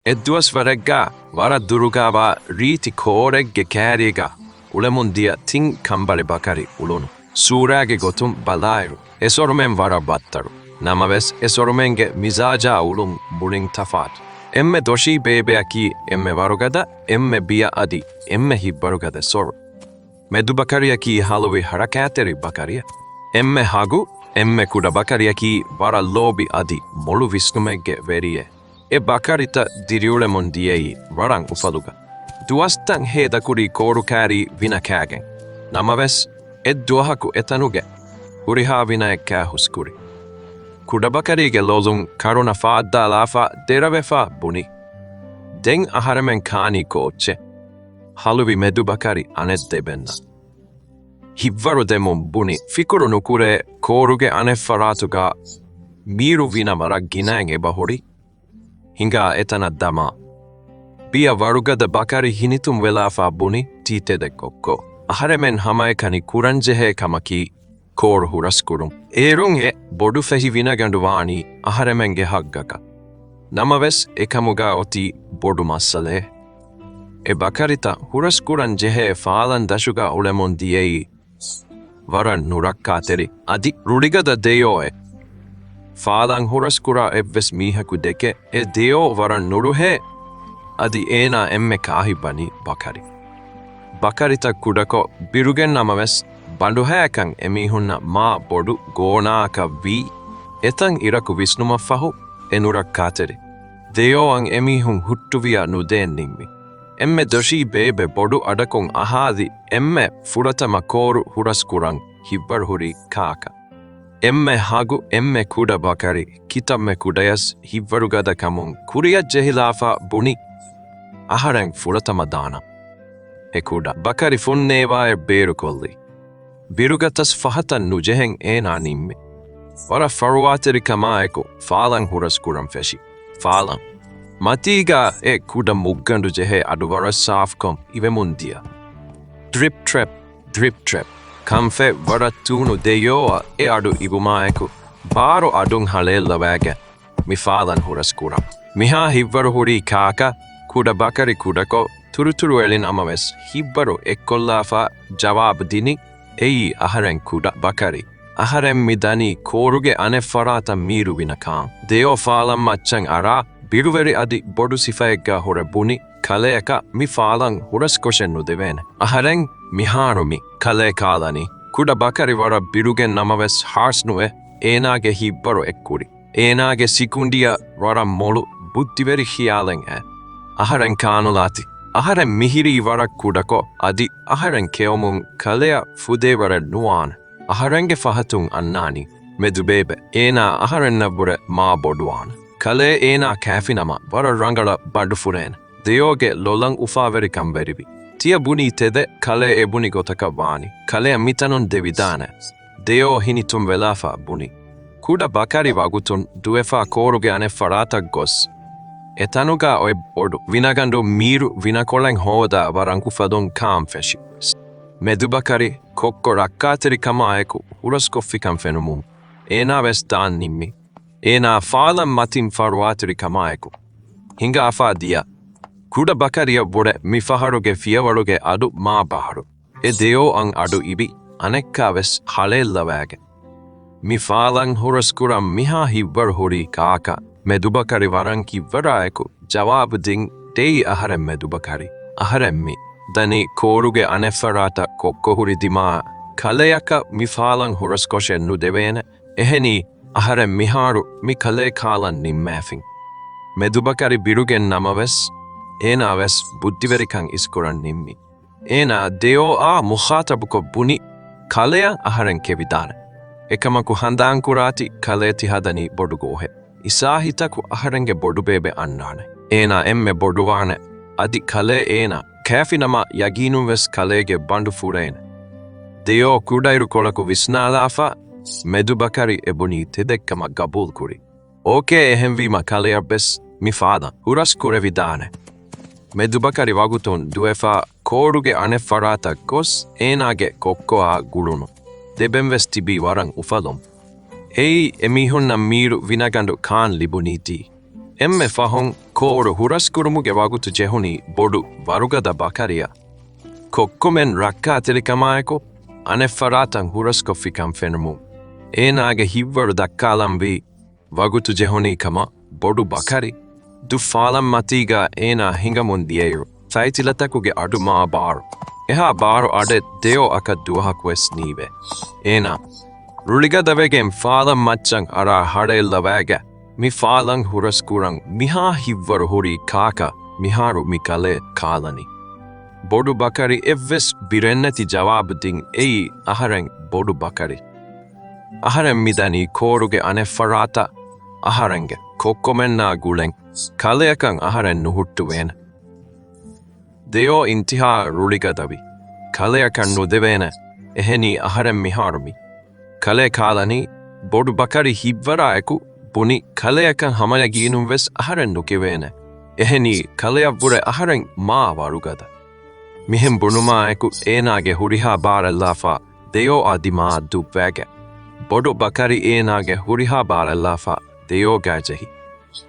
Edduas varagga vara durugava riti koregge kääriga ulemundia ting kambale bakari ulunu. Suurage gotum balairu. Esorumen vara battaru. Namaves esorumenge mizaja ulum buling tafat. Emme doshi bebeaki emme varugada emme bia adi emme hibbarugada soru. Medu bakariaki haluvi harakateri bakaria. Emme hagu emme kuda bakariaki vara lobi adi molu visnumegge verie. E bakarita diriulemon diei varang ufaluga. Duastang heda kuri koru kari vina kagen. Namaves duahaku etanuge. Huriha vina huskuri. Kuda bakarige lolung karuna fa dalafa deravefa buni. Deng aharemen kani koche. Haluvi medu bakari anet debenna. Hivvaru demon buni fikuru nukure koruge anefaratuga miru vina mara ginang bahori. Hinga etana dama. Bia varugada bakari hinitum velafa buni tite de kokko. Aharemen hamaekani kuranjehe kamaki kor huraskurum. Erunge bodu fehi vinaganduvani aharemenge haggaka. Namaves ekamuga oti bodu masale. E bakarita huraskuranjehe faalan dashuga ulemon diei. Varan nurakkateri adi rudigada Dheyo Faalang huraskura evves mihaku deke Dheyo varan nuruhe adi ena emme kahibani bakari. Bakarita kudako birugen namaves banduhakang emihunna ma bodu gonaaka vi etang iraku visnuma fahu enurakkateri. Dheyo ang emihun huttuvia nudeningmi. Emme doshi bebe bodu adakong ahadi emme furata makoru huraskurang hibbar huri kaka. Emme hagu emme kuda bakari kitamme kudayas hibbarugada kamun kuriya jehilafa buni aharang furata madana. E kuda bakari funneva beru kolli. Birugatas fahatan nujeheng ena nimme. Vara faruateri kamaeko falang huraskuram feshi. Falang. Matiga kuda muggandu jehe aduvara safkom ivemundia. Drip trap. Kamfe vara tunu Dheyoa adu ibumaeku. Baro adung halella väge. Mi falan huraskuram. Miha hivvaru huri kaka kuda bakari kudako turuturu elin amaves hibbaru ekkollafa jawab dini ei aharen kuda bakari. Aharen midani koruge anefarata miru vinakan. Dheyo falan machang ara biruveri adi bodu sifaega hore buni kaleeka mi falang huraskoshennu devene. Aharen miharumi kale kalani. Kuda bakari vara birugen namaves harsnue enage hibbaru ekkuri. Enage sikundia vara molu buddiveri hialeng Aharen kanulati. Aharen mihiri vara kudako adi aharen keomun kalea fude vara nuan. Aharenge fahatung annani medubebe ena aharen nabure ma boduan. Kale ena kafinama vara rangala bardufuren. Dheyoge lolang ufaveri kamberibi. Tia buni tede kale buni gotaka vani. Kale mitanon Dhividane. Dheyo hinitum velafa buni. Kuda bakari vagutun duefa koruge anefarata gos. Etanuga bordu vinagando miru vinakoleng hoda varangufadon kamfeshi. Medu bakari kokko rakkateri kamaeku huraskoffikan fenumum. Ena vestan nimmi. Ena faalan matin faruateri kamaeku. Hinga afadia. Kuda bakaria bore mifaharuge fiavaruge adu ma baharu. Dheyo ang adu ibi anekkaves halella väge. Mifalang huraskuram miha hibbar huri kaka. Medubakari varanki varaeku jawab ding dei aharem medubakari. Aharemmi dani koruge anefarata kokko huri dima kaleyaka mifalang huraskoshen nu devene eheni aharem miharu mi kale kalan nimmefing. Medubakari birugen namaves ena ves buddiverikan iskuran nimmi. Ena Dheyo mukhatabuko buni kalea aharen kevidane. Ekamaku handankurati kaleti hadani bordugohe. Isahitaku aharenge bordubebe annane. Ena emme borduwane adi kale ena kafinama yaginunves kalege bandufurene. Dheyo kudairu kolaku visnalafa medubakari ebuni tedekkama gabul kuri. Oke ehenvima kalearbes mifada huraskure vidane. Medubakari vagutun duefa koruge anefarata kos enage kokkoa gulunu. Debenves tibi varang ufalum. Ei emihunna miru vinagando kan libuniti. emme fahon kooro huraskurumuge vagutu jehuni bodu varugada bakariaa. Kokkomen rakkaatilikamaaiko aneffaratan huraskoffikan fenmu. Eenaage hivvaru dakkaalamvi vagutu jehuni kama bodu bakari. Du faalam matiga ena hingamun Dheyo. Taitilatakuge adu maa baaru. Eha baaru ade Dheyo aka duhakwes niive. Ena. Ruligadavegem faalam matchang ara hade lavaga. Mi faalang huraskurang miha hivvaru huri kaka miharu mikale kaalani. Bodu bakari evves birenneti jawab ding ei ahareng bodu bakari. Ahareng midani koruge aneffarata aharenge kokkomenna guleng kaleakang aharen nuhuttuveena. Dheyo intiha ruligadavi. Kaleakan nudeveena eheni aharen miharumi. Kale kaalani bodu bakari hivvaraaku buni kaleakan hamayagiinumves aharen nukiveena. Eheni kaleavvure aharen maa varugada. Mihin bunumaaku eenaage huriha baara lafa Dheyo adimaa dubvege. Bodu bakari eenaage huriha baara lafa Dheyo gajahi.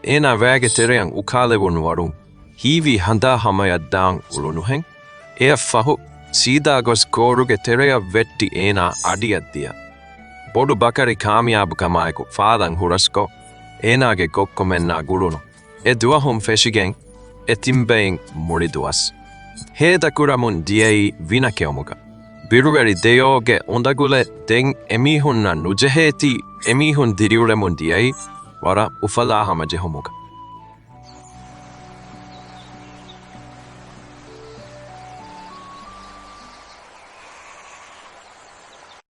Ena väge tereyang ukalevun warum. Hivi handa hamaya dang ulunuheng. Ea fahu sidagos koruge tereya vetti ena adiaddia. Bodu bakari kaamiabu kamaiku faadang hurasko. Enage gokkomenna gulunu. E duahum feshigeng. E timbeing muriduas. Heda kuramun diei vinakeomuga. Biruveri Dheyoge ondagule deng emihunna nujeheti emihun diriulemun diei. Vara ufalahama jehomuga.